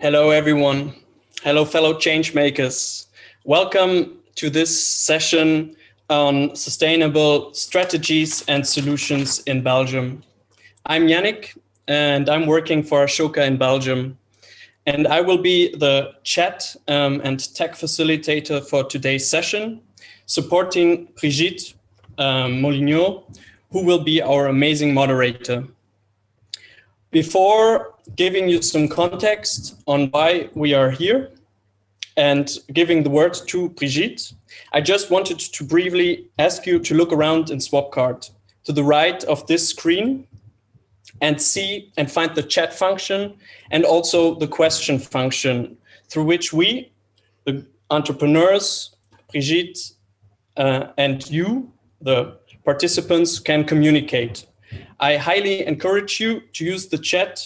Hello, everyone. Hello, fellow change makers. Welcome to this session on sustainable strategies and solutions in Belgium. I'm Yannick, and I'm working for Ashoka in Belgium. And I will be the chat and tech facilitator for today's session, supporting Brigitte Molyneux, who will be our amazing moderator. Before giving you some context on why we are here and giving the word to Brigitte, I just wanted to briefly ask you to look around in Swapcard to the right of this screen and see and find the chat function and also the question function through which we, the entrepreneurs, Brigitte, and you, the participants, can communicate. I highly encourage you to use the chat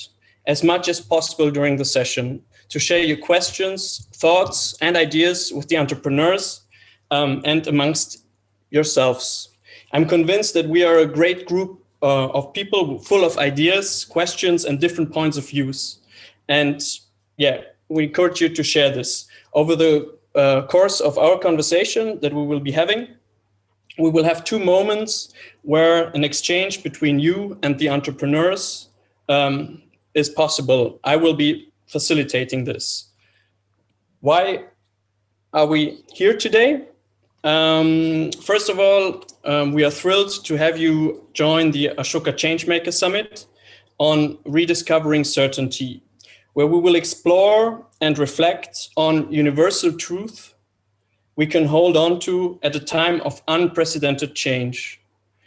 as much as possible during the session to share your questions, thoughts, and ideas with the entrepreneurs and amongst yourselves. I'm convinced that we are a great group of people full of ideas, questions, and different points of views. And yeah, we encourage you to share this. Over the course of our conversation that we will be having, we will have 2 moments where an exchange between you and the entrepreneurs is possible. I will be facilitating this. Why are we here today? First of all, we are thrilled to have you join the Ashoka Changemaker Summit on rediscovering certainty, where we will explore and reflect on universal truth we can hold on to at a time of unprecedented change.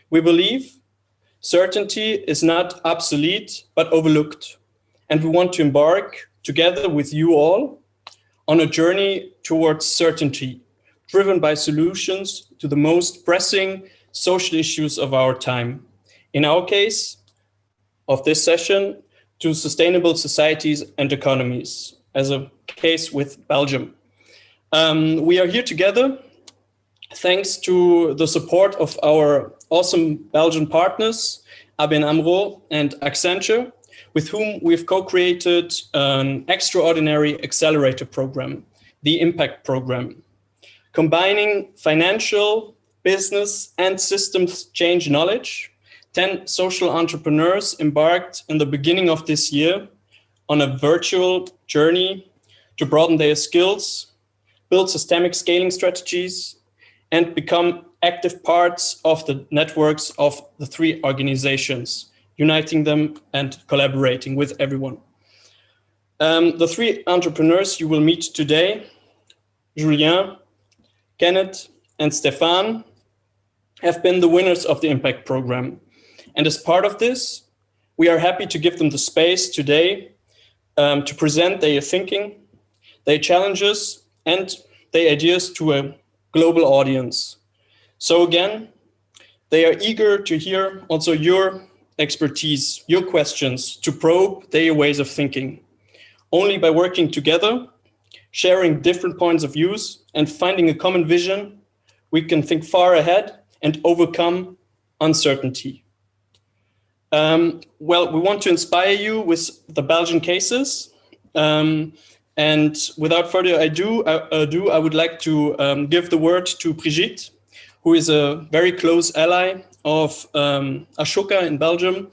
We believe certainty is not obsolete, but overlooked. And we want to embark together with you all on a journey towards certainty, driven by solutions to the most pressing social issues of our time. In our case of this session, to sustainable societies and economies, as a case with Belgium. We are here together thanks to the support of our awesome Belgian partners, ABN AMRO and Accenture, with whom we've co-created an extraordinary accelerator program, the Impact Program, combining financial, business, and systems change knowledge. 10 social entrepreneurs embarked in the beginning of this year on a virtual journey to broaden their skills, build systemic scaling strategies, and become active parts of the networks of the 3 organizations, uniting them and collaborating with everyone. The 3 entrepreneurs you will meet today, Julien, Kenneth, and Stéphane, have been the winners of the Impact Program. And as part of this, we are happy to give them the space today to present their thinking, their challenges, and their ideas to a global audience. So again, they are eager to hear also your expertise, your questions, to probe their ways of thinking. Only by working together, sharing different points of views, and finding a common vision, we can think far ahead and overcome uncertainty. Well, we want to inspire you with the Belgian cases. And without further ado, I would like to give the word to Brigitte, who is a very close ally of Ashoka in Belgium.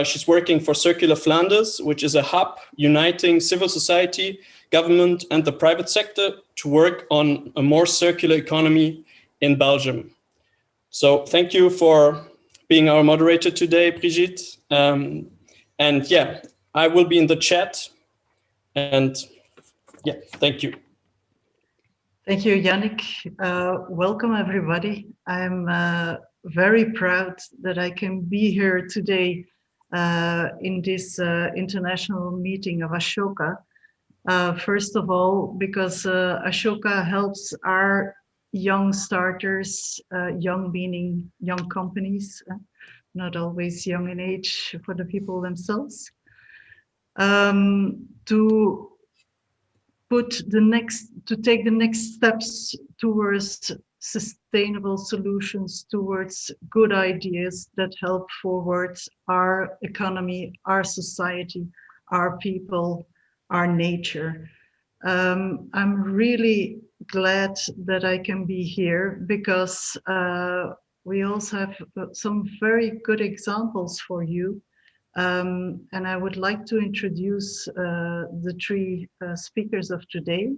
She's working for Circular Flanders, which is a hub uniting civil society, government, and the private sector to work on a more circular economy in Belgium. So thank you for being our moderator today, Brigitte. And yeah, I will be in the chat. And yeah, thank you. Thank you, Yannick. Welcome, everybody. I'm very proud that I can be here today in this international meeting of Ashoka. First of all, because Ashoka helps our young starters, young meaning young companies, not always young in age for the people themselves, to take the next steps towards sustainable solutions, towards good ideas that help forward our economy, our society, our people, our nature. I'm really glad that I can be here because we also have some very good examples for you. And I would like to introduce the three speakers of today.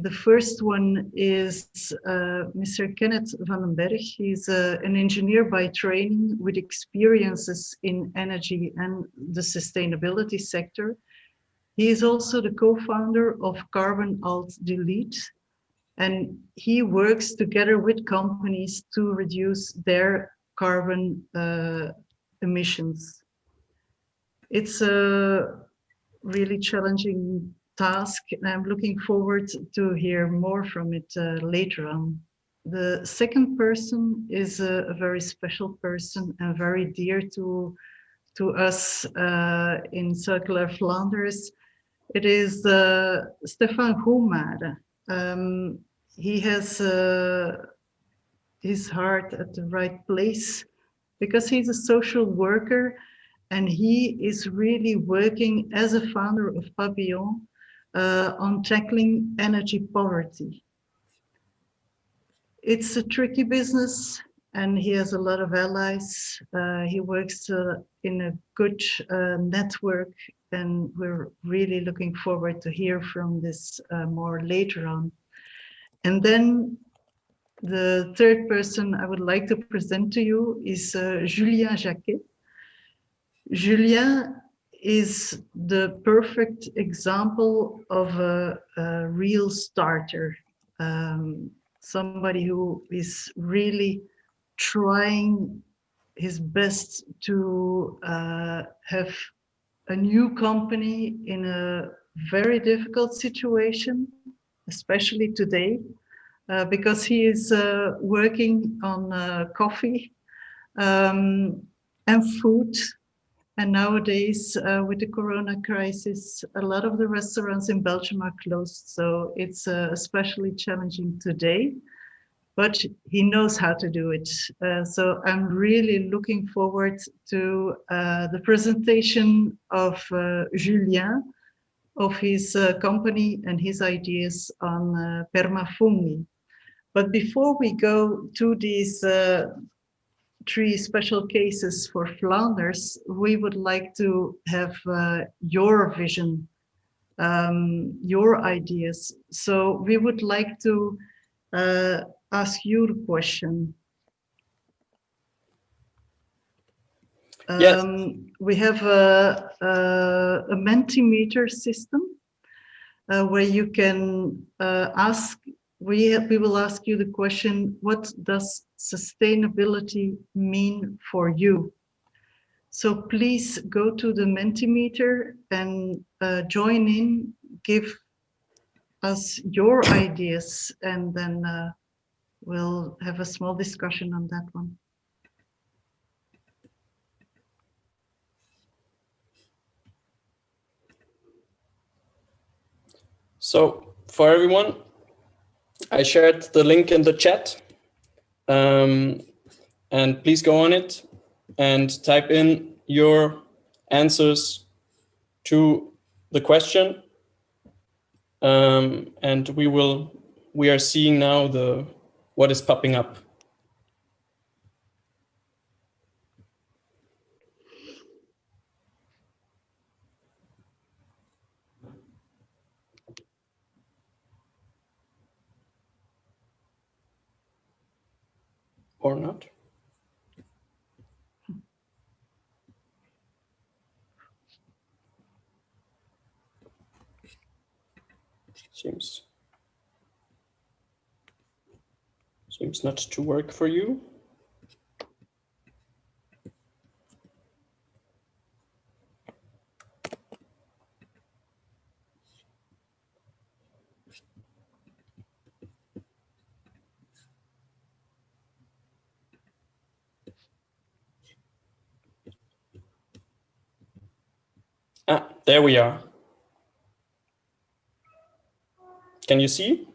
The first one is Mr. Kenneth van den Berg. He's an engineer by training with experiences in energy and the sustainability sector. He is also the co-founder of Carbon Alt Delete, and he works together with companies to reduce their carbon emissions. It's a really challenging task, and I'm looking forward to hear more from it later on. The second person is a very special person and very dear to us in Circular Flanders. It is Stefan Hoemade. He has his heart at the right place because he's a social worker and he is really working as a founder of Papillon on tackling energy poverty. It's a tricky business and he has a lot of allies. He works in a good network, and we're really looking forward to hear from this more later on. And then the third person I would like to present to you is Julien Jacquet. Julien is the perfect example of a real starter, somebody who is really trying his best to have a new company in a very difficult situation, especially today, because he is working on coffee and food. And nowadays, with the Corona crisis, a lot of the restaurants in Belgium are closed. So it's especially challenging today, but he knows how to do it. So I'm really looking forward to the presentation of Julien, of his company and his ideas on permafungi. But before we go to these three special cases for Flanders, we would like to have your vision, your ideas. So we would like to ask you the question. Yes. We have a Mentimeter system where you can ask, we will ask you the question, what does sustainability mean for you? So please go to the Mentimeter and join in, give us your ideas, and then we'll have a small discussion on that one. So for everyone, I shared the link in the chat, and please go on it and type in your answers to the question. And we are seeing now what is popping up. Or not. Seems not to work for you. Ah, there we are. Can you see?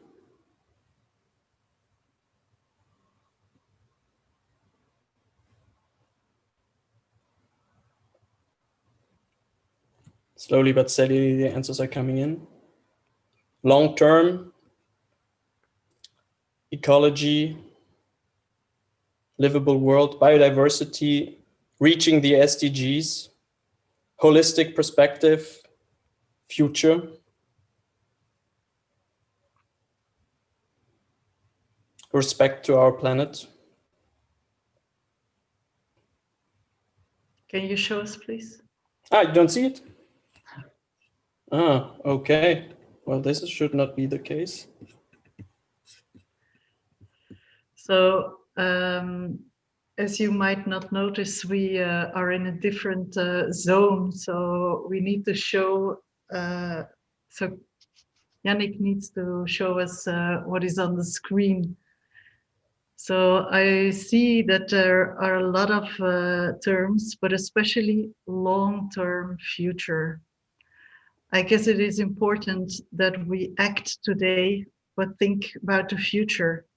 Slowly but steadily, the answers are coming in. Long term, ecology, livable world, biodiversity, reaching the SDGs, holistic perspective, future. Respect to our planet. Can you show us, please? You don't see it? Okay. Well, this should not be the case. So, as you might not notice, we are in a different zone, so we need to show, so Yannick needs to show us what is on the screen. So I see that there are a lot of terms, but especially long-term future. I guess it is important that we act today, but think about the future.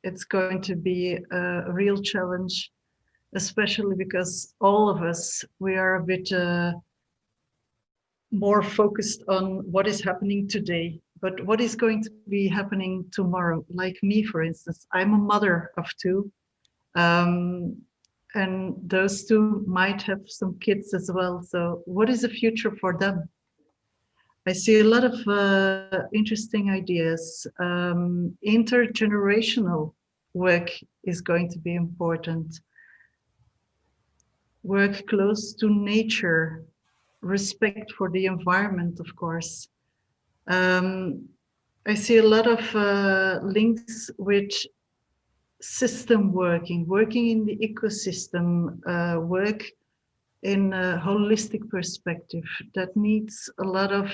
It's going to be a real challenge, especially because all of us, we are a bit more focused on what is happening today, but what is going to be happening tomorrow? Like me, for instance, I'm a mother of two, and those two might have some kids as well. So what is the future for them? I see a lot of interesting ideas. Intergenerational work is going to be important. Work close to nature, respect for the environment, of course. I see a lot of links with system working in the ecosystem, work in a holistic perspective that needs a lot of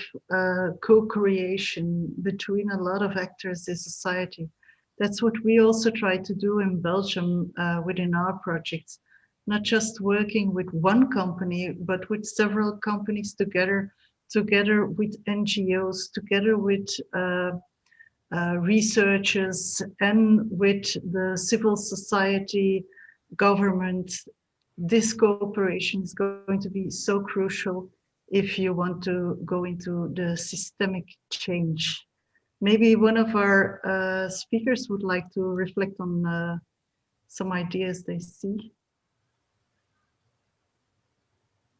co-creation between a lot of actors in society. That's what we also try to do in Belgium within our projects, not just working with one company, but with several companies together with NGOs, together with researchers and with the civil society, government. This cooperation is going to be so crucial if you want to go into the systemic change. Maybe one of our speakers would like to reflect on some ideas they see.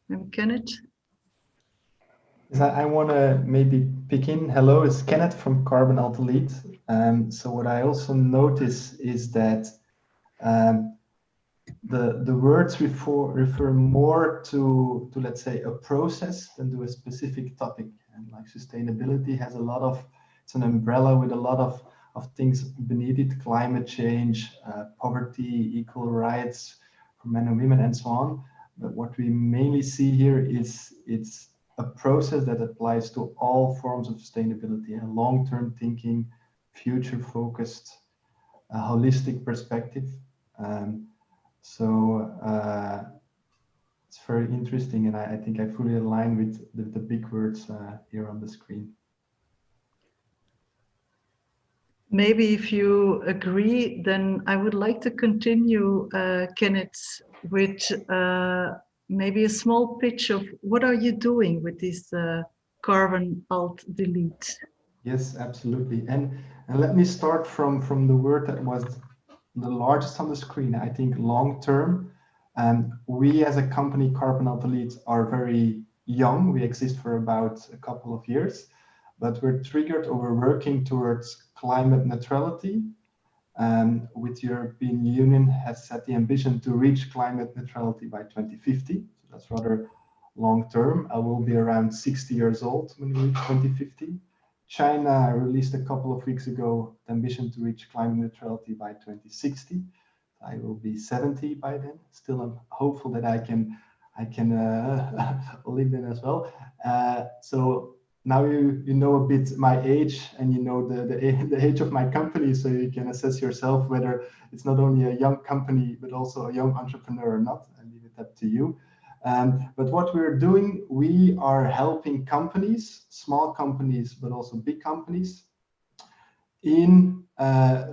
And Kenneth? I want to maybe pick in. Hello, it's Kenneth from Carbon Alta Lead. So what I also notice is that the words refer more to let's say a process than to a specific topic. And like sustainability has a lot of, it's an umbrella with a lot of things beneath it: climate change, poverty, equal rights for men and women, and so on. But what we mainly see here is it's a process that applies to all forms of sustainability and long-term thinking, future-focused, holistic perspective. So it's very interesting, and I think I fully align with the big words here on the screen. Maybe if you agree, then I would like to continue, Kenneth, with maybe a small pitch of what are you doing with this Carbon Alt Delete? Yes, absolutely. And let me start from the word that was the largest on the screen. I think long term. We as a company, Carbon Alt Delete, are very young. We exist for about a couple of years, but we're triggered or we're working towards climate neutrality. With European Union has set the ambition to reach climate neutrality by 2050. So that's rather long term. I will be around 60 years old when we reach 2050. China released a couple of weeks ago the ambition to reach climate neutrality by 2060. I will be 70 by then. Still, I'm hopeful that I can live then as well. So now you know a bit my age, and you know the age of my company, so you can assess yourself whether it's not only a young company but also a young entrepreneur or not. I leave it up to you. But what we're doing, we are helping companies, small companies but also big companies, in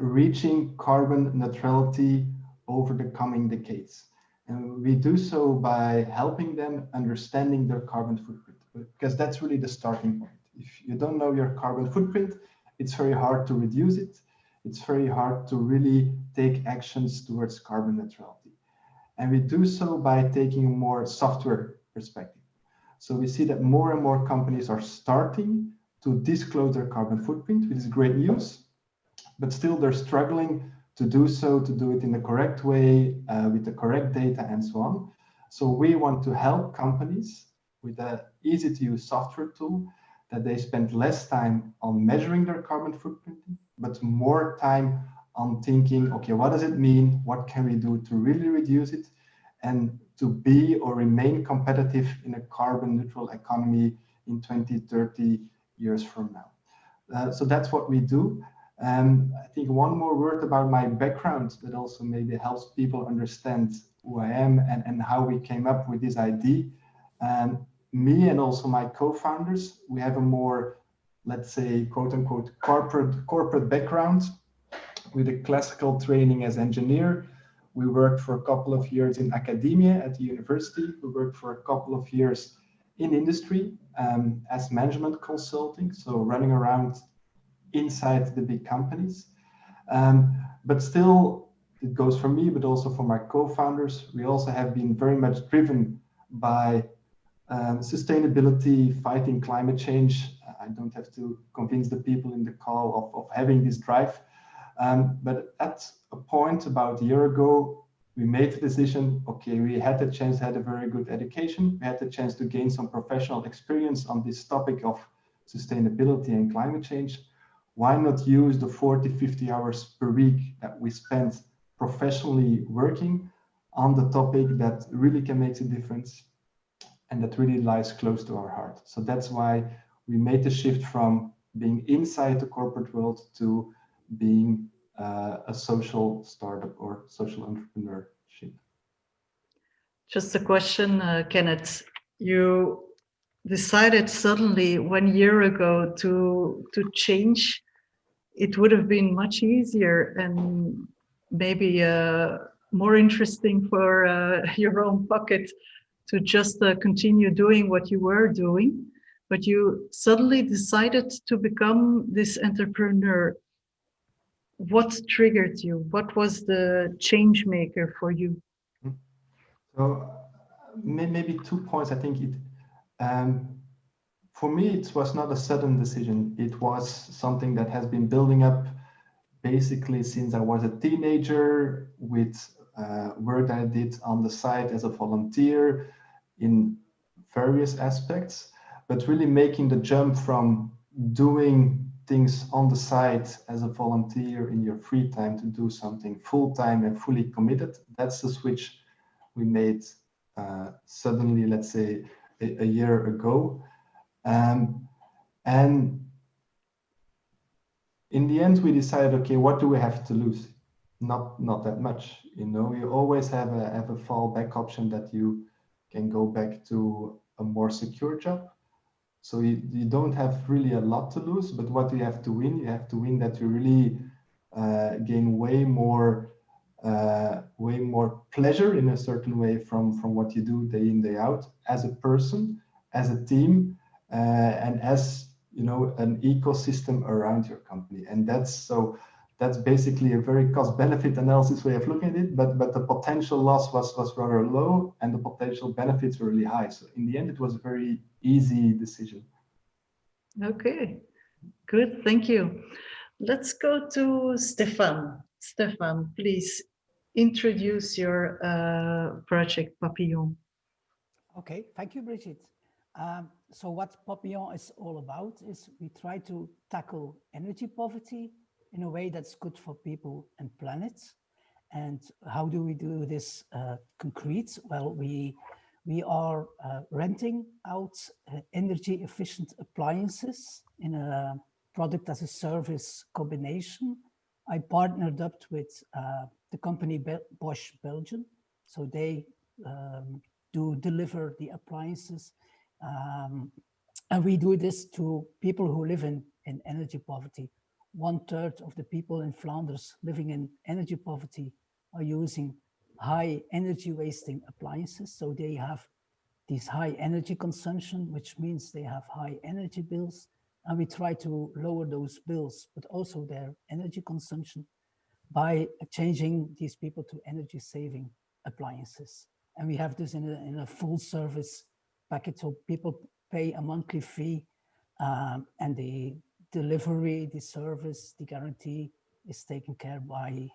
reaching carbon neutrality over the coming decades. And we do so by helping them understanding their carbon footprint. because that's really the starting point. If you don't know your carbon footprint, it's very hard to reduce it. It's very hard to really take actions towards carbon neutrality. And we do so by taking a more software perspective. So we see that more and more companies are starting to disclose their carbon footprint, which is great news, but still they're struggling to do so, to do it in the correct way, with the correct data and so on. So we want to help companies with an easy to use software tool that they spend less time on measuring their carbon footprint, but more time on thinking, okay, what does it mean? What can we do to really reduce it and to be or remain competitive in a carbon neutral economy in 20, 30 years from now? So that's what we do. I think one more word about my background that also maybe helps people understand who I am and how we came up with this idea. Me and also my co-founders, we have a more, let's say, quote unquote, corporate background with a classical training as engineer. We worked for a couple of years in academia at the university. We worked for a couple of years in industry as management consulting, so running around inside the big companies. But still, it goes for me, but also for my co-founders. We also have been very much driven by sustainability, fighting climate change. I don't have to convince the people in the call of having this drive. But at a point about a year ago, we made the decision, okay, we had the chance, had a very good education. We had the chance to gain some professional experience on this topic of sustainability and climate change. Why not use the 40, 50 hours per week that we spent professionally working on the topic that really can make a difference and that really lies close to our heart. So that's why we made the shift from being inside the corporate world to being a social startup or social entrepreneurship. Just a question, Kenneth. You decided suddenly 1 year ago to change. It would have been much easier and maybe more interesting for your own pocket to just continue doing what you were doing, but you suddenly decided to become this entrepreneur. What triggered you? What was the change maker for you? So maybe 2 points. I think it, for me, it was not a sudden decision. It was something that has been building up basically since I was a teenager with work that I did on the side as a volunteer in various aspects, but really making the jump from doing things on the side as a volunteer in your free time to do something full-time and fully committed. That's the switch we made suddenly, let's say, a year ago. And in the end, we decided, okay, what do we have to lose? Not that much. You know, you always have a fallback option that you can go back to a more secure job. So you don't have really a lot to lose, but what do you have to win? You have to win that you really gain way more pleasure in a certain way from what you do day in, day out as a person, as a team, and as, you know, an ecosystem around your company. And that's basically a very cost-benefit analysis way of looking at it, but the potential loss was rather low and the potential benefits were really high. So in the end, it was a very easy decision. Okay, good, thank you. Let's go to Stefan. Stefan, please introduce your project Papillon. Okay, thank you, Brigitte. So what Papillon is all about is we try to tackle energy poverty in a way that's good for people and planet. And how do we do this concrete? Well, we are renting out energy efficient appliances in a product as a service combination. I partnered up with the company Bosch Belgian. So they do deliver the appliances. And we do this to people who live in energy poverty. 1/3 of the people in Flanders living in energy poverty are using high energy wasting appliances. So they have these high energy consumption, which means they have high energy bills. And we try to lower those bills, but also their energy consumption by changing these people to energy saving appliances. And we have this in a full service package. So people pay a monthly fee and the delivery, the service, the guarantee is taken care by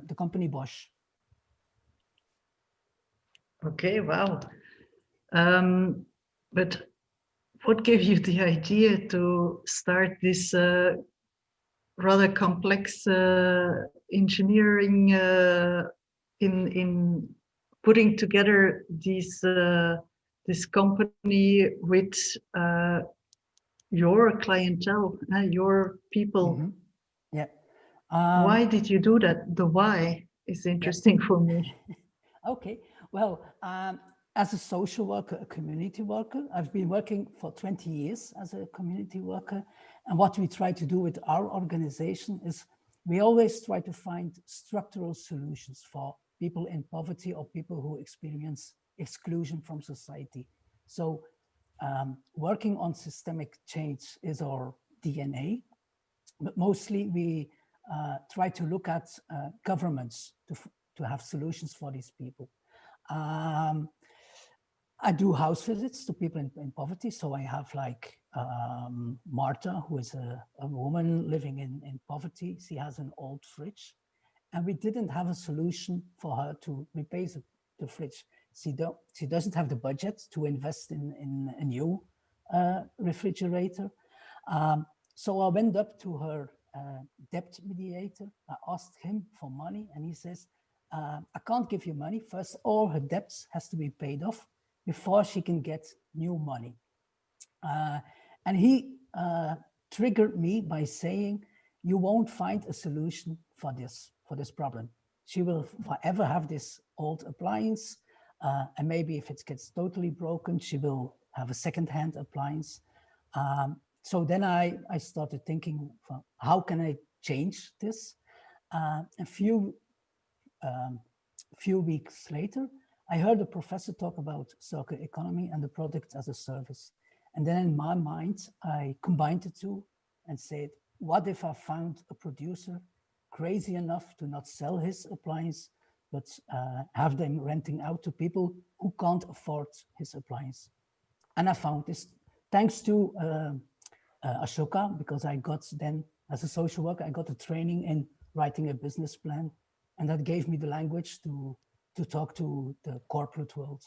the company Bosch. Okay, wow. But what gave you the idea to start this rather complex engineering in putting together this company with your clientele, your people? Mm-hmm. Yeah. Why did you do that? The why is interesting for me. Okay, well, as a social worker, a community worker, I've been working for 20 years as a community worker. And what we try to do with our organization is we always try to find structural solutions for people in poverty or people who experience exclusion from society. So working on systemic change is our DNA, but mostly we try to look at governments to have solutions for these people. I do house visits to people in poverty. So I have like Marta, who is a woman living in poverty. She has an old fridge. And we didn't have a solution for her to replace the fridge. She doesn't have the budget to invest in a new refrigerator. So I went up to her debt mediator. I asked him for money, and he says, I can't give you money. First, all her debts has to be paid off before she can get new money. And he triggered me by saying, you won't find a solution for this problem. She will forever have this old appliance. And maybe if it gets totally broken, she will have a second-hand appliance. So then I started thinking, how can I change this? A few weeks later, I heard a professor talk about circular economy and the product as a service. And then in my mind, I combined the two and said, what if I found a producer crazy enough to not sell his appliance, but have them renting out to people who can't afford his appliance? And I found this thanks to Ashoka, because I got then, as a social worker, I got a training in writing a business plan. And that gave me the language to talk to the corporate world.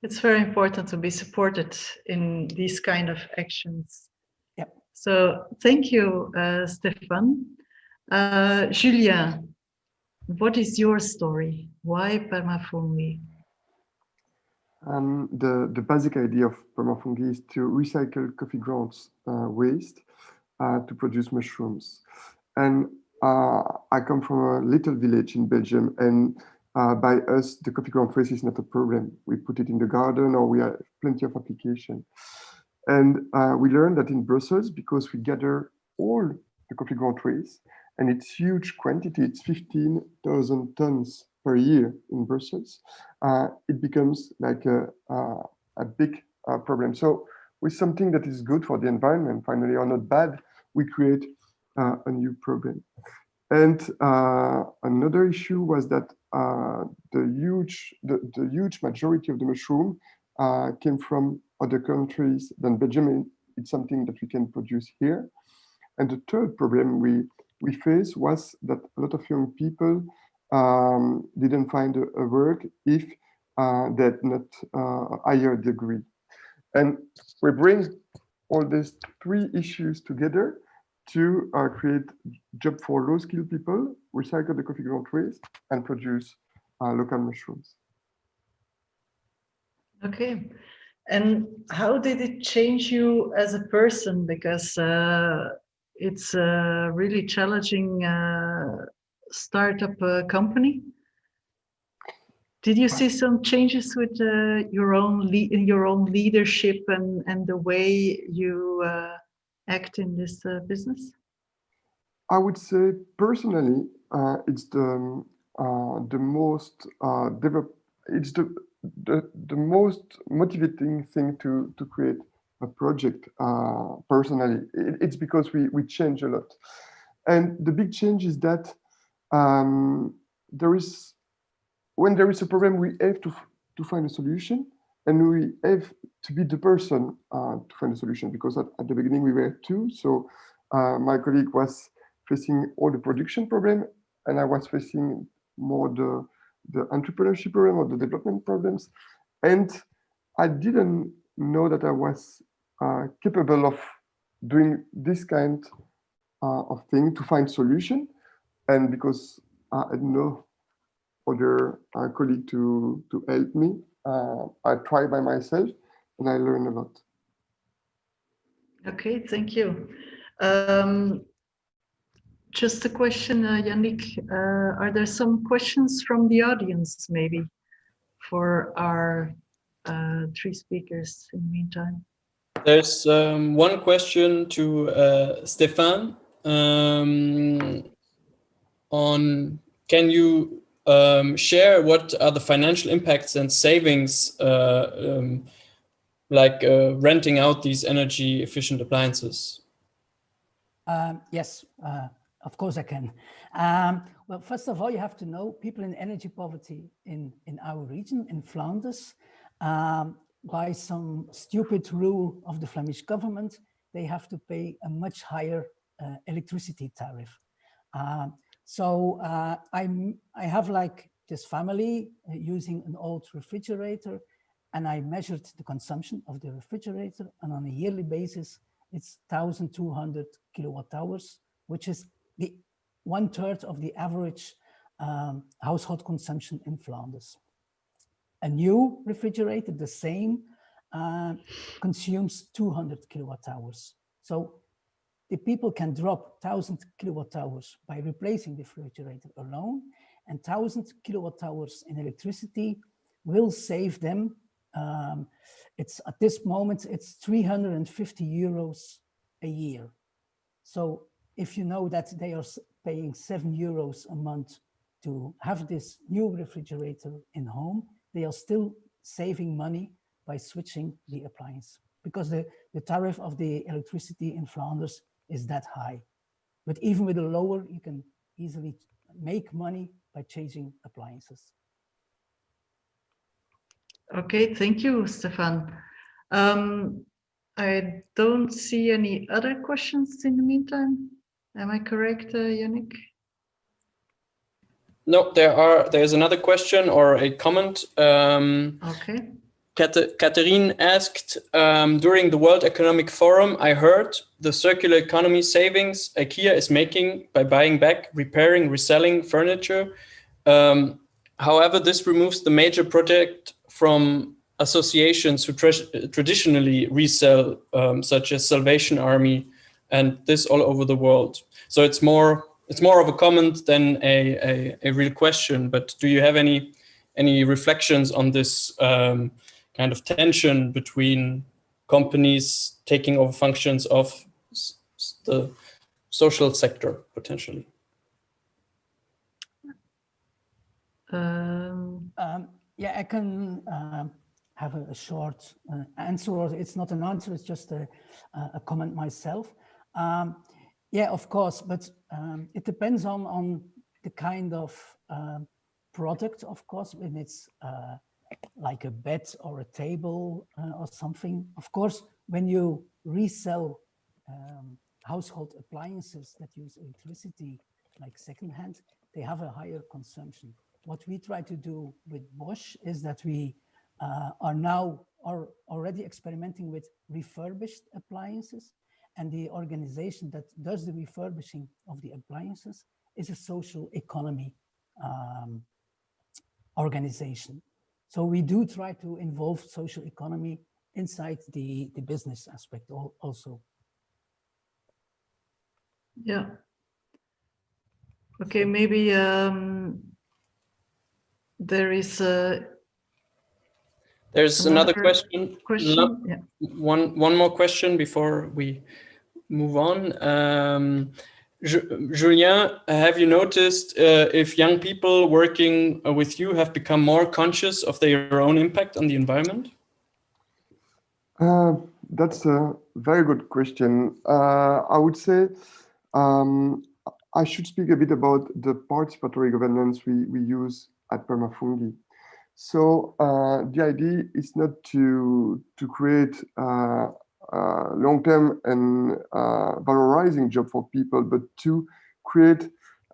It's very important to be supported in these kind of actions. Yep. So thank you, Stefan. Julia, what is your story? Why permafungi? The basic idea of permafungi is to recycle coffee grounds waste to produce mushrooms. And I come from a little village in Belgium, and by us, the coffee ground waste is not a problem. We put it in the garden, or we have plenty of application. And we learned that in Brussels, because we gather all the coffee ground waste, and it's huge quantity, it's 15,000 tons per year in Brussels, it becomes like a big problem. So with something that is good for the environment, finally, or not bad, we create a new problem. And another issue was that the huge majority of the mushroom came from other countries than Belgium. It's something that we can produce here. And the third problem we faced was that a lot of young people didn't find a work if they had not a higher degree. And we bring all these three issues together to create job for low-skilled people, recycle the coffee ground waste, and produce local mushrooms. Okay. And how did it change you as a person? Because it's a really challenging startup company. Did you see some changes with your own leadership and the way you act in this business? I would say personally, it's the most developed. It's the most motivating thing to create a project personally, it's because we change a lot. And the big change is that when there is a problem, we have to find a solution, and we have to be the person to find a solution, because at the beginning we were two. So my colleague was facing all the production problem, and I was facing more the entrepreneurship problem or the development problems. And I didn't know that I was capable of doing this kind of thing to find solution. And because I had no other colleague to help me, I tried by myself, and I learned a lot. Okay, thank you. Just a question, Yannick. Are there some questions from the audience, maybe, for our three speakers in the meantime? There's one question to Stéphane on, can you share what are the financial impacts and savings like renting out these energy efficient appliances? Yes, of course I can. Well, first of all, you have to know people in energy poverty in our region, in Flanders, by some stupid rule of the Flemish government, they have to pay a much higher electricity tariff. So I have like this family using an old refrigerator, and I measured the consumption of the refrigerator, and on a yearly basis, it's 1,200 kilowatt hours, which is the 1/3 of the average household consumption in Flanders. A new refrigerator, the same, consumes 200 kilowatt hours. So the people can drop 1,000 kilowatt hours by replacing the refrigerator alone, and 1,000 kilowatt hours in electricity will save them. It's at this moment, it's 350 euros a year. So if you know that they are paying 7 euros a month to have this new refrigerator in home, they are still saving money by switching the appliance, because the tariff of the electricity in Flanders is that high. But even with a lower, you can easily make money by changing appliances. Okay, thank you, Stefan. I don't see any other questions in the meantime. Am I correct, Yannick? No, there's another question or a comment. Okay. Catherine asked, during the World Economic Forum, I heard the circular economy savings IKEA is making by buying back, repairing, reselling furniture. However, this removes the major project from associations who traditionally resell, such as Salvation Army, and this all over the world. So it's more of a comment than a real question. But do you have any reflections on this kind of tension between companies taking over functions of the social sector potentially? Yeah, I can have a short answer, or it's not an answer, it's just a comment myself. Yeah, of course, but it depends on the kind of product, of course, when it's like a bed or a table or something. Of course, when you resell household appliances that use electricity, like secondhand, they have a higher consumption. What we try to do with Bosch is that we are already experimenting with refurbished appliances, and the organization that does the refurbishing of the appliances is a social economy organization. So we do try to involve social economy inside the business aspect also. Yeah. Okay, maybe there's another question. Yeah. One more question before we move on. Julien, have you noticed if young people working with you have become more conscious of their own impact on the environment? That's a very good question. I would say I should speak a bit about the participatory governance we use at Permafungi. So the idea is not to create long-term and valorizing job for people, but to create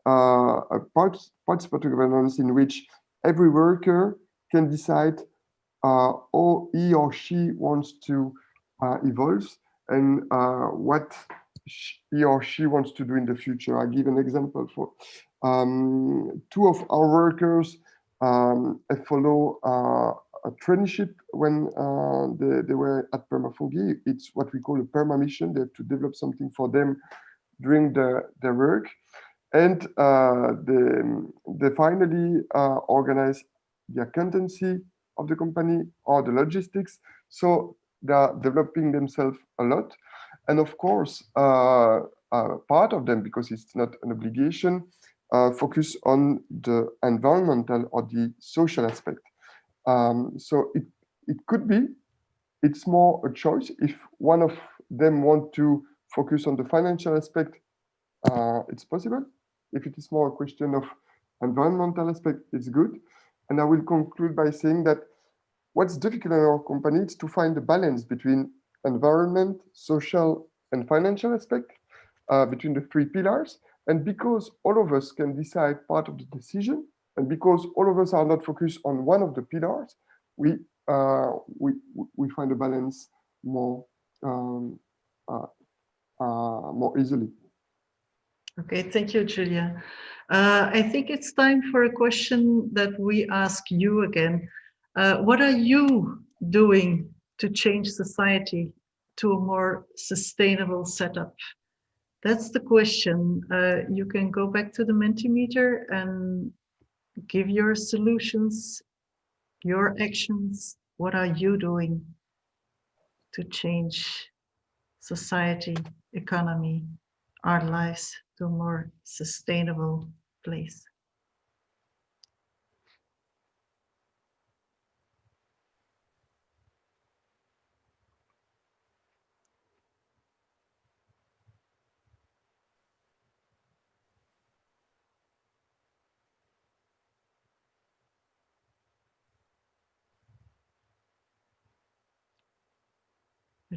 a participatory governance in which every worker can decide how he or she wants to evolve and what he or she wants to do in the future. I'll give an example. For two of our workers follow a traineeship when they were at Permafungi. It's what we call a perma mission. They have to develop something for them during their work. And they finally organize the accountancy of the company or the logistics. So they are developing themselves a lot. And of course, part of them, because it's not an obligation, focus on the environmental or the social aspect. So it could be, it's more a choice. If one of them want to focus on the financial aspect, it's possible. If it is more a question of environmental aspect, it's good. And I will conclude by saying that what's difficult in our company is to find the balance between environment, social, and financial aspect, between the three pillars. And because all of us can decide part of the decision, and because all of us are not focused on one of the pillars, we find a balance more more easily. Okay, thank you, Julia. I think it's time for a question that we ask you again. What are you doing to change society to a more sustainable setup? That's the question. You can go back to the Mentimeter and give your solutions, your actions. What are you doing to change society, economy, our lives to a more sustainable place?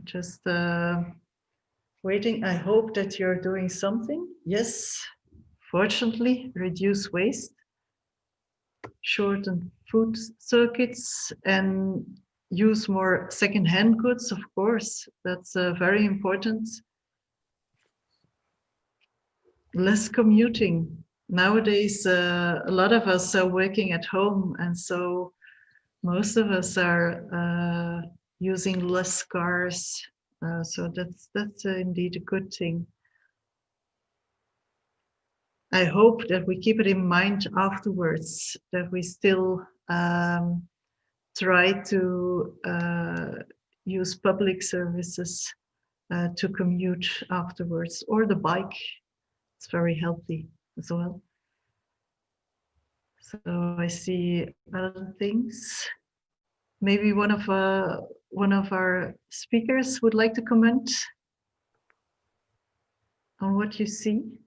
Just waiting. I hope that you're doing something. Yes, fortunately, reduce waste, shorten food circuits, and use more second-hand goods, of course. That's very important. Less commuting. Nowadays, a lot of us are working at home, and so most of us are using less cars. So that's indeed a good thing. I hope that we keep it in mind afterwards, that we still try to use public services to commute afterwards, or the bike. It's very healthy as well. So I see other things. Maybe one of our speakers would like to comment on what you see.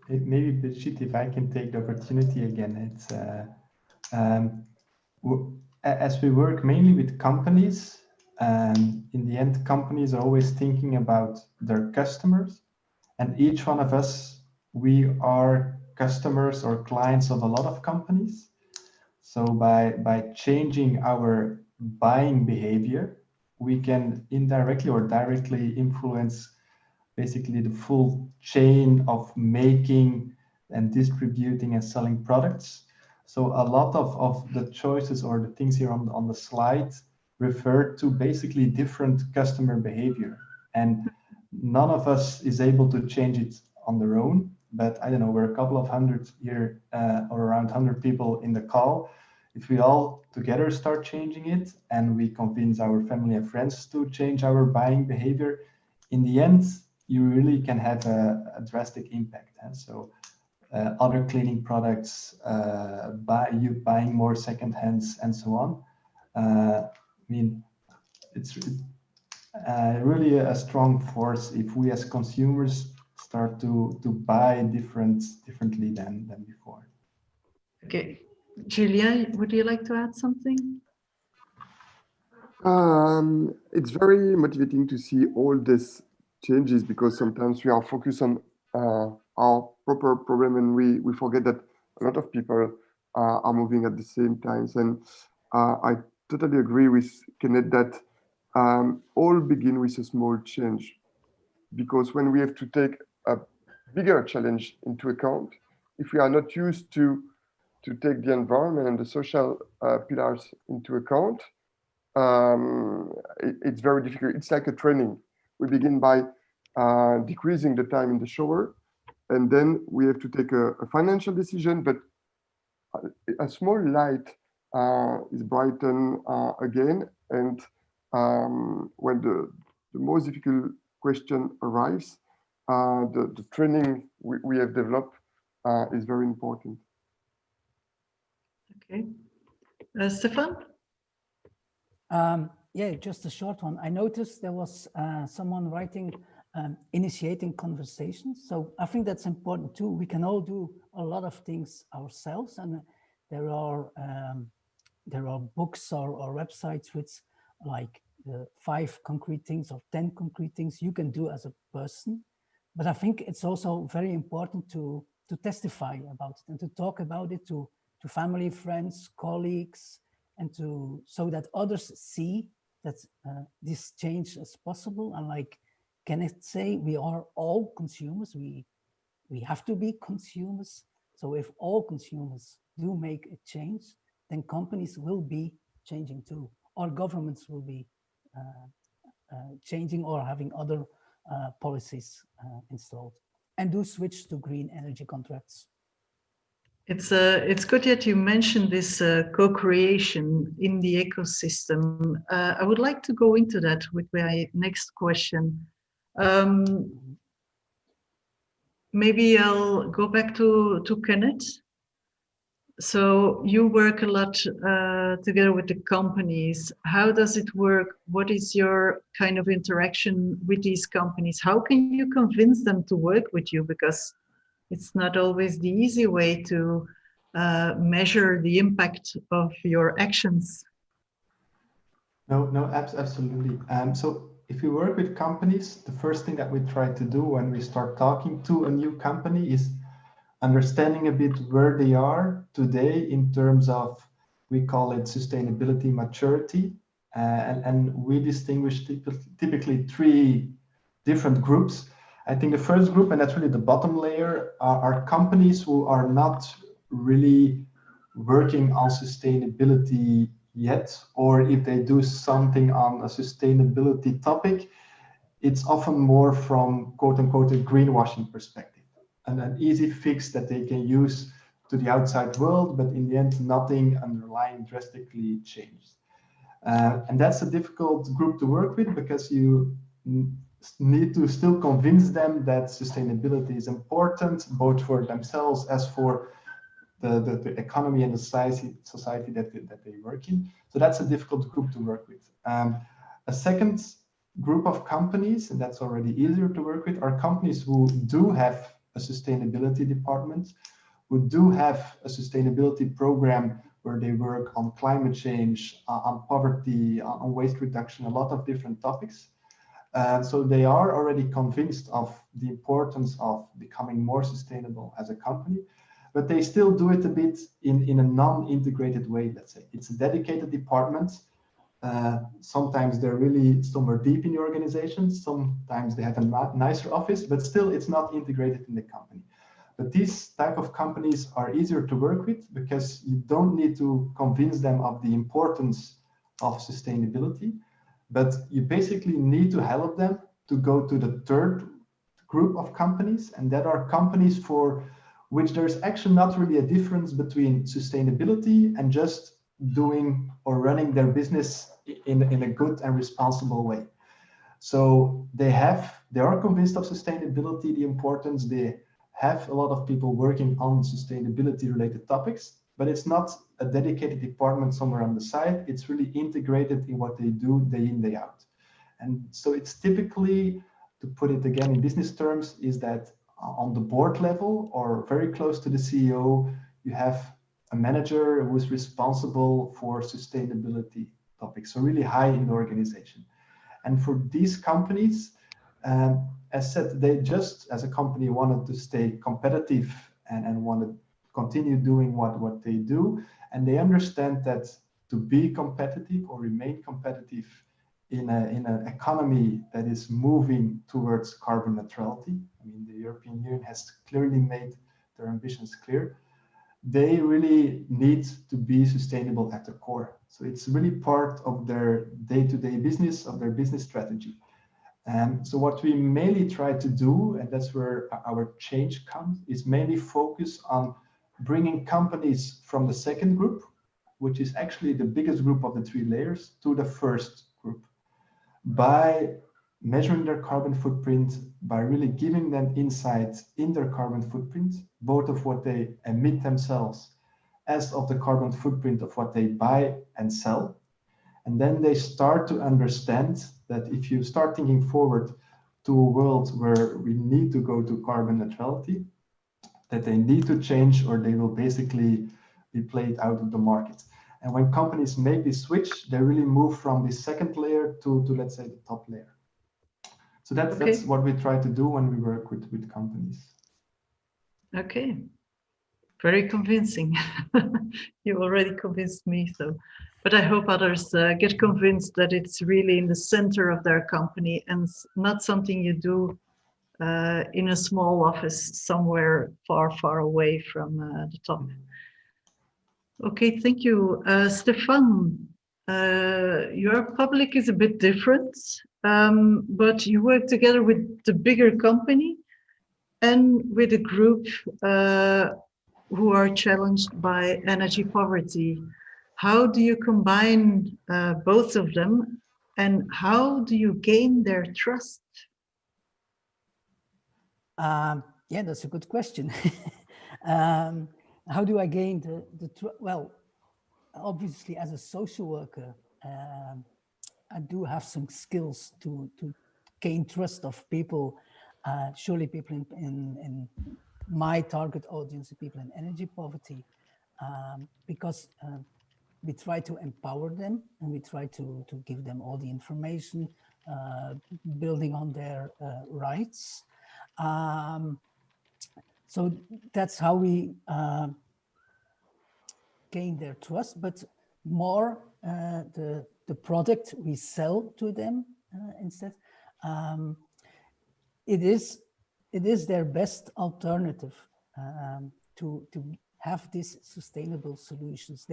Maybe, Brigitte, if I can take the opportunity again, it's as we work mainly with companies, in the end, companies are always thinking about their customers, and each one of us, we are customers or clients of a lot of companies. So by changing our buying behavior, we can indirectly or directly influence basically the full chain of making and distributing and selling products. So a lot of the choices or the things here on the slide refer to basically different customer behavior. And none of us is able to change it on their own, but I don't know, we're a couple of hundred here or around 100 people in the call. If we all together start changing it and we convince our family and friends to change our buying behavior, in the end, you really can have a drastic impact. And so other cleaning products, buying more second hands and so on. I mean, it's really a strong force if we as consumers start to buy differently than before. Okay, Julia, would you like to add something? It's very motivating to see all these changes, because sometimes we are focused on our proper problem and we forget that a lot of people are moving at the same time. And I totally agree with Kenneth that all begin with a small change, because when we have to take a bigger challenge into account, if we are not used to take the environment and the social pillars into account, it's very difficult. It's like a training. We begin by decreasing the time in the shower, and then we have to take a financial decision, but a small light is brightened again. And when the most difficult question arrives, the training we have developed is very important. Okay. Stefan? Yeah, just a short one. I noticed there was someone writing initiating conversations. So I think that's important too. We can all do a lot of things ourselves, and there are books or websites with like 5 concrete things or 10 concrete things you can do as a person. But I think it's also very important to testify about it and to talk about it to family, friends, colleagues, and so that others see that this change is possible. And like Kenneth say, we are all consumers. We have to be consumers. So if all consumers do make a change, then companies will be changing too, or governments will be changing or having other policies installed, and do switch to green energy contracts. It's good that you mentioned this co-creation in the ecosystem. I would like to go into that with my next question. Maybe I'll go back to Kenneth. So you work a lot together with the companies. How does it work? What is your kind of interaction with these companies? How can you convince them to work with you? Because it's not always the easy way to measure the impact of your actions. No, absolutely. So if you work with companies, the first thing that we try to do when we start talking to a new company is understanding a bit where they are today in terms of, we call it sustainability maturity. And we distinguish typically 3 different groups. I think the first group, and that's really the bottom layer, are companies who are not really working on sustainability yet, or if they do something on a sustainability topic, it's often more from quote unquote a greenwashing perspective, and an easy fix that they can use to the outside world, but in the end, nothing underlying drastically changed. And that's a difficult group to work with, because you need to still convince them that sustainability is important, both for themselves as for the economy and the society that they work in. So that's a difficult group to work with. A second group of companies, and that's already easier to work with, are companies who do have a sustainability department, who do have a sustainability program where they work on climate change, on poverty, on waste reduction, a lot of different topics. So they are already convinced of the importance of becoming more sustainable as a company, but they still do it a bit in a non-integrated way, let's say. It's a dedicated department. Sometimes they're really somewhere deep in the organization. Sometimes they have a nicer office, but still it's not integrated in the company. But these type of companies are easier to work with, because you don't need to convince them of the importance of sustainability, but you basically need to help them to go to the third group of companies, and that are companies for which there's actually not really a difference between sustainability and just doing or running their business in a good and responsible way. So they are convinced of sustainability, the importance. They have a lot of people working on sustainability related topics, but it's not a dedicated department somewhere on the side. It's really integrated in what they do day in, day out. And so it's typically, to put it again in business terms, is that on the board level or very close to the CEO, you have a manager who is responsible for sustainability topics, so really high in the organization. And for these companies, as said, they just as a company wanted to stay competitive and want to continue doing what they do. And they understand that to be competitive or remain competitive in an economy that is moving towards carbon neutrality, I mean, the European Union has clearly made their ambitions clear. They really need to be sustainable at the core. So it's really part of their day-to-day business, of their business strategy. And so what we mainly try to do, and that's where our change comes, is mainly focus on bringing companies from the second group, which is actually the biggest group of the 3 layers, to the first group, by measuring their carbon footprint, by really giving them insights in their carbon footprint, both of what they emit themselves as of the carbon footprint of what they buy and sell. And then they start to understand that if you start thinking forward to a world where we need to go to carbon neutrality, that they need to change or they will basically be played out of the market. And when companies make this switch, they really move from the second layer to let's say, the top layer. So that's what we try to do when we work with companies. Okay, very convincing. You already convinced me, so. But I hope others get convinced that it's really in the center of their company and not something you do in a small office somewhere far, far away from the top. Okay, thank you. Stefan, your public is a bit different, but you work together with the bigger company and with a group who are challenged by energy poverty. How do you combine both of them, and how do you gain their trust? Yeah, that's a good question. How do I gain the trust? Well, obviously, as a social worker, I do have some skills to gain trust of people. Surely people in my target audience, people in energy poverty, because we try to empower them and we try to give them all the information, building on their rights. So that's how we gain their trust, but more the product we sell to them instead. It is their best alternative to have these sustainable solutions.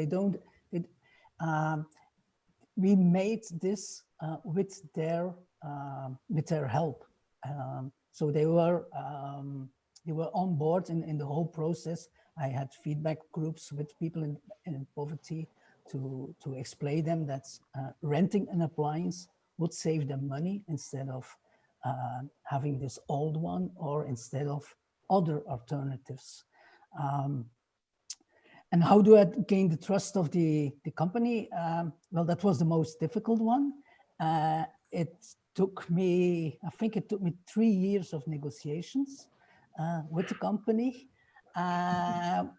We made this with their help. So they were on board in the whole process. I had feedback groups with people in poverty to explain them that renting an appliance would save them money instead of having this old one or instead of other alternatives. And how do I gain the trust of the company? Well, that was the most difficult one. It took me, I think it took me 3 years of negotiations with the company,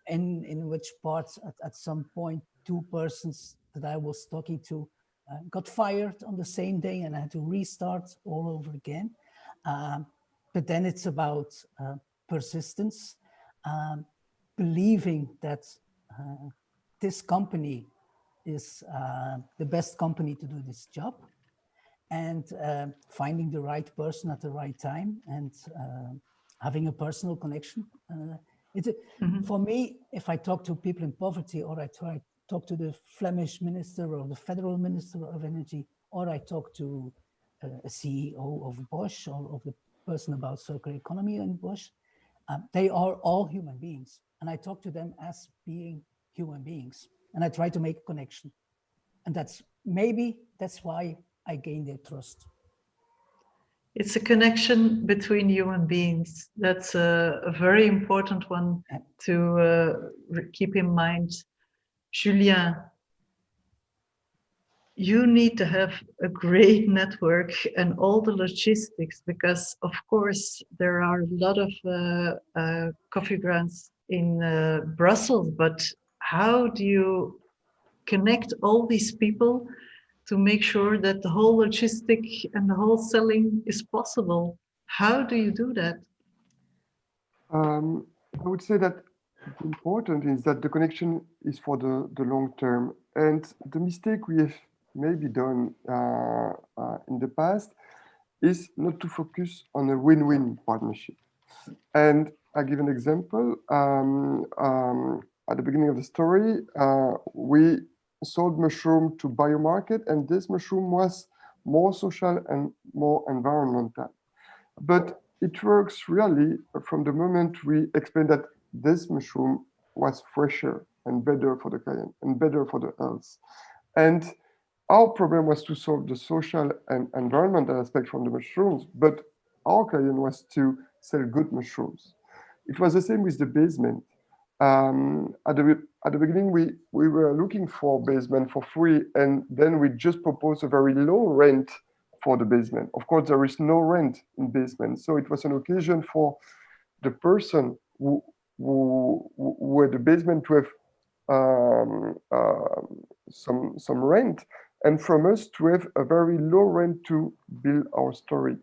in which parts at some point 2 persons that I was talking to got fired on the same day and I had to restart all over again. But then it's about persistence, believing that this company is the best company to do this job, and finding the right person at the right time and having a personal connection. For me, if I talk to people in poverty, or I talk to the Flemish minister or the federal minister of energy, or I talk to a CEO of Bosch or of the person about circular economy in Bosch, they are all human beings. And I talk to them as being human beings. and I try to make a connection. And that's why I gain their trust. It's a connection between human beings. That's a very important one to keep in mind. Julien, you need to have a great network and all the logistics, because of course there are a lot of coffee grounds in Brussels, but how do you connect all these people to make sure that the whole logistic and the whole selling is possible? How do you do that? I would say that the important is that the connection is for the long term. And the mistake we have maybe done in the past is not to focus on a win-win partnership. And I give an example. At the beginning of the story, we sold mushroom to biomarket, and this mushroom was more social and more environmental. But it works really from the moment we explain that this mushroom was fresher and better for the client and better for the health. And our problem was to solve the social and environmental aspect from the mushrooms, but our client was to sell good mushrooms. It was the same with the basement. At the beginning, we were looking for basement for free, and then we just proposed a very low rent for the basement. Of course, there is no rent in basement, so it was an occasion for the person who had the basement to have some rent, and from us to have a very low rent to build our story.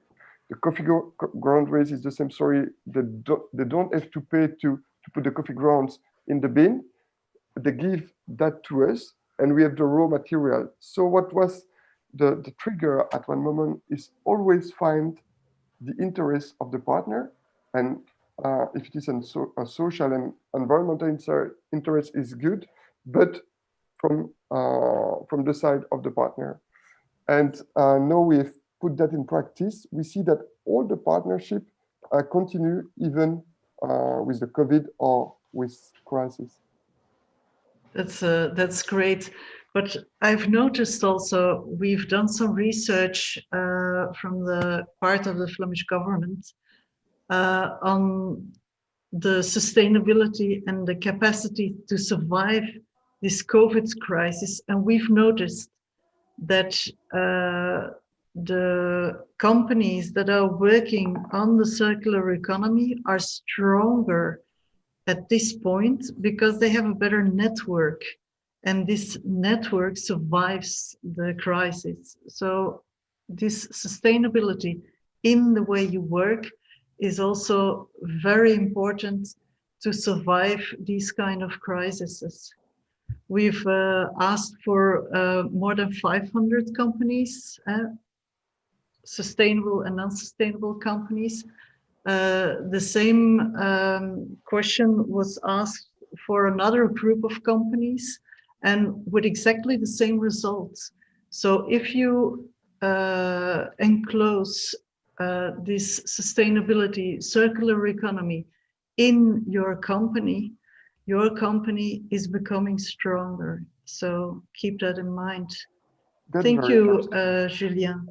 The coffee ground race is the same story. They don't have to pay to put the coffee grounds in the bin. They give that to us, and we have the raw material. So what was the trigger at one moment is always find the interest of the partner, and if it is a social and environmental interest is good, but from the side of the partner. And now we've put that in practice. We see that all the partnership continue even with the COVID or with crisis. That's great. But I've noticed also, we've done some research from the part of the Flemish government on the sustainability and the capacity to survive this COVID crisis. And we've noticed that the companies that are working on the circular economy are stronger at this point because they have a better network, and this network survives the crisis. So this sustainability in the way you work is also very important to survive these kind of crises. We've asked for more than 500 companies, sustainable and non-sustainable companies. The same question was asked for another group of companies, and with exactly the same results. So if you enclose this sustainability, circular economy in your company is becoming stronger. So keep that in mind. Thank you, Julien.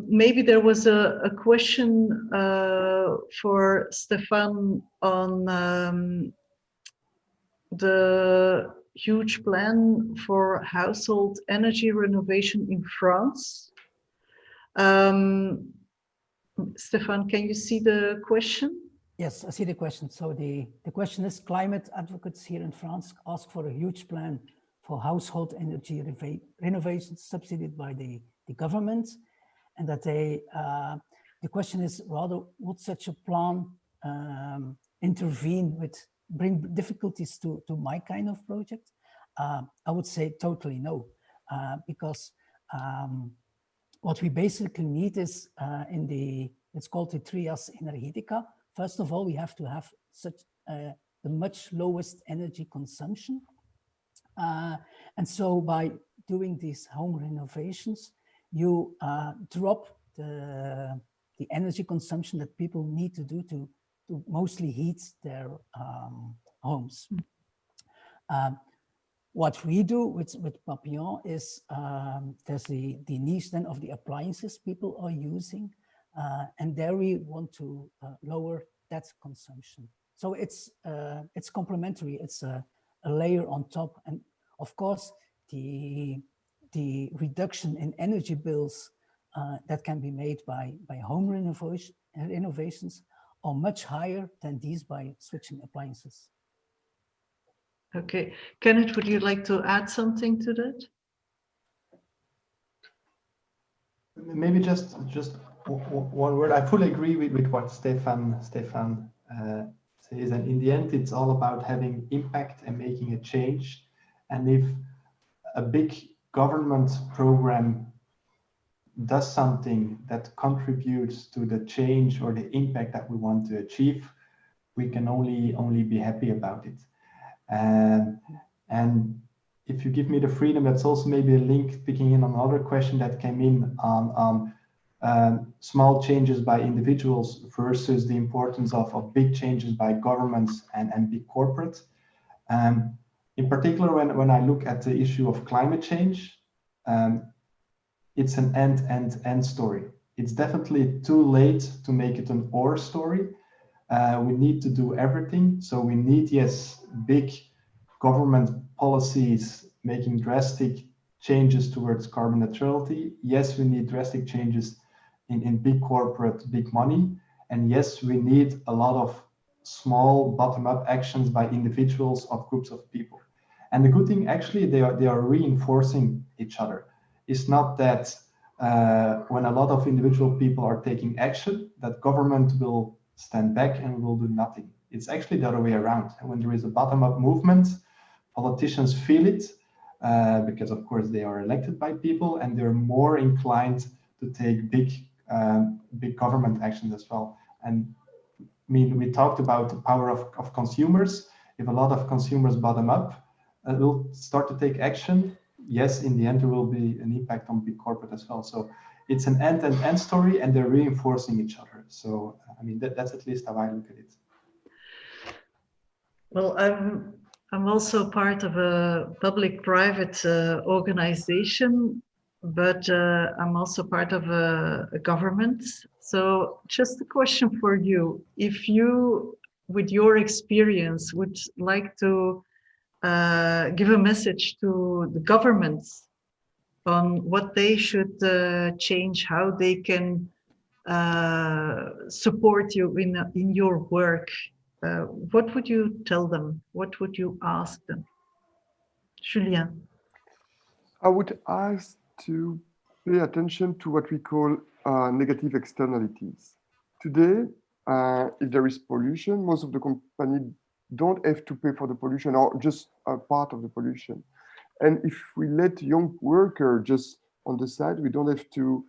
Maybe there was a question for Stefan on the huge plan for household energy renovation in France. Stefan, can you see the question? Yes, I see the question. So the question is, climate advocates here in France ask for a huge plan for household energy renovations subsidized by the government, and that the question is rather, would such a plan intervene bring difficulties to my kind of project? I would say totally no, because what we basically need is it's called the trias energetica. First of all, we have to have the much lowest energy consumption. And so by doing these home renovations, you drop the energy consumption that people need to do to mostly heat their homes. What we do with Papillon is there's the niche then of the appliances people are using, and there we want to lower that consumption. So it's complementary. It's a layer on top, and of course the reduction in energy bills that can be made by home renovations are much higher than these by switching appliances. Okay, Kenneth, would you like to add something to that? Maybe just one word. I fully agree with what Stefan says, and in the end, it's all about having impact and making a change. And if a big government program does something that contributes to the change or the impact that we want to achieve, we can only be happy about it. And if you give me the freedom, that's also maybe a link picking in on another question that came in on small changes by individuals versus the importance of big changes by governments and big corporates. In particular, when I look at the issue of climate change, it's an end story. It's definitely too late to make it an or story. We need to do everything. So we need, yes, big government policies making drastic changes towards carbon neutrality. Yes, we need drastic changes in big corporate, big money. And yes, we need a lot of small bottom-up actions by individuals or groups of people. And the good thing, actually, they are reinforcing each other. It's not that when a lot of individual people are taking action, that government will stand back and will do nothing. It's actually the other way around. And when there is a bottom-up movement, politicians feel it because, of course, they are elected by people, and they're more inclined to take big government actions as well. And I mean, we talked about the power of consumers. If a lot of consumers bottom up, will start to take action. Yes, in the end, there will be an impact on big corporate as well. So it's an end-to-end story, and they're reinforcing each other. So, I mean, that's at least how I look at it. Well, I'm also part of a public-private organization, but I'm also part of a government. So just a question for you. If you, with your experience, would like to give a message to the governments on what they should change, how they can support you in your work, what would you tell them? What would you ask them? Julien. I would ask to pay attention to what we call negative externalities. Today, if there is pollution, most of the companies don't have to pay for the pollution or just a part of the pollution. And if we let young workers just on the side, we don't have to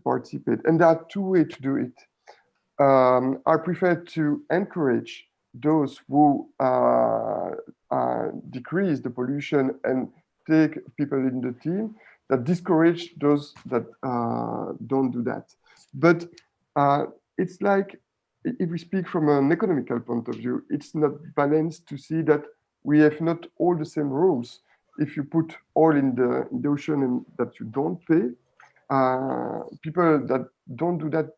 participate. And there are two ways to do it. I prefer to encourage those who decrease the pollution and take people in the team, that discourage those that don't do that. But it's like, if we speak from an economical point of view, it's not balanced to see that we have not all the same rules. If you put oil in the ocean and that you don't pay, people that don't do that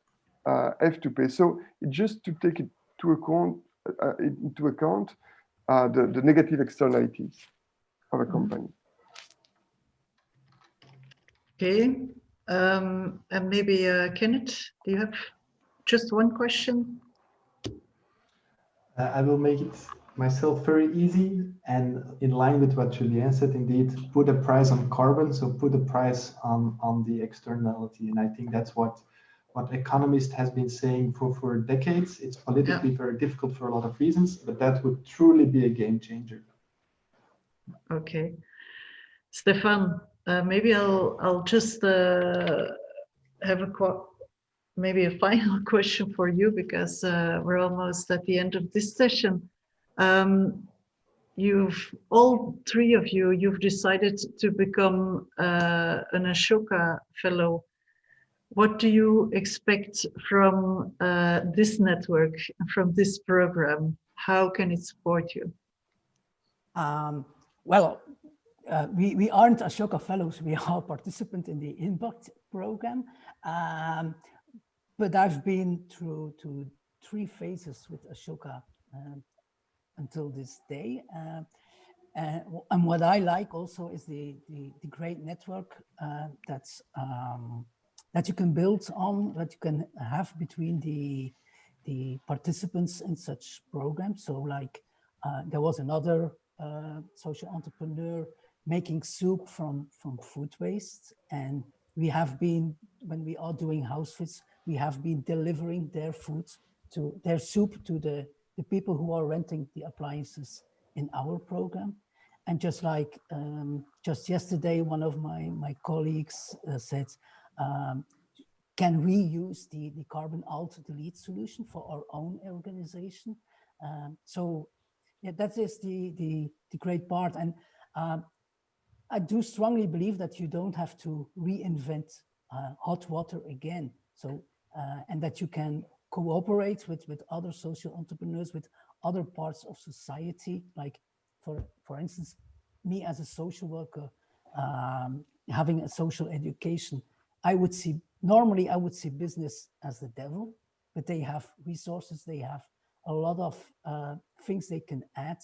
have to pay. So it's just to take it into account the negative externalities of a company. Okay, and maybe Kenneth, do you have just one question? I will make it myself very easy, and in line with what Julien said, indeed, put a price on carbon, so put a price on the externality. And I think that's what economists has been saying for decades. It's politically very difficult for a lot of reasons, but that would truly be a game changer. Okay, Stefan, maybe I'll just have maybe a final question for you, because we're almost at the end of this session. All three of you, you've decided to become an Ashoka fellow. What do you expect from this network, from this program? How can it support you? Well, we aren't Ashoka Fellows, we are participants in the Impact program. But I've been through 3 phases with Ashoka until this day. And what I like also is the great network that you can build on, that you can have between the participants in such programs. So like there was another social entrepreneur making soup from food waste. And we have been, when we are doing house visits, we have been delivering their food to their soup to the people who are renting the appliances in our program. And just like just yesterday, one of my colleagues said, can we use the carbon alt delete solution for our own organization? So yeah, that is the great part. And I do strongly believe that you don't have to reinvent hot water again. So, and that you can cooperate with other social entrepreneurs, with other parts of society. Like for instance, me as a social worker, having a social education, normally I would see business as the devil, but they have resources, they have a lot of things they can add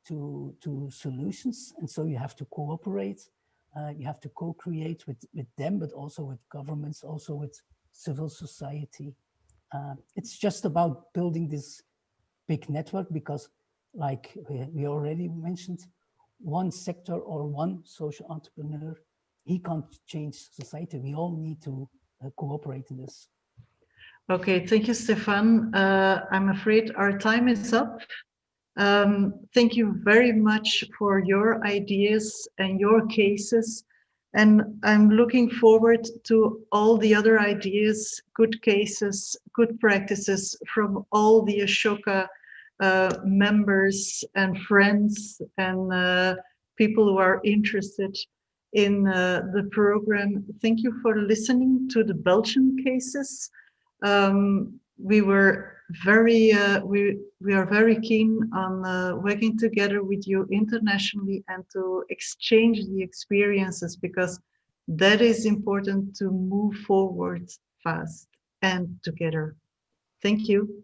to solutions. And so you have to cooperate, you have to co-create with them, but also with governments, also with civil society. It's just about building this big network, because like we already mentioned, one sector or one social entrepreneur, he can't change society. We all need to cooperate in this. Okay, thank you, Stefan. I'm afraid our time is up. Thank you very much for your ideas and your cases. And I'm looking forward to all the other ideas, good cases, good practices from all the Ashoka members and friends and people who are interested in the program. Thank you for listening to the Belgian cases. We were very, we are very keen on working together with you internationally and to exchange the experiences, because that is important to move forward fast and together. Thank you.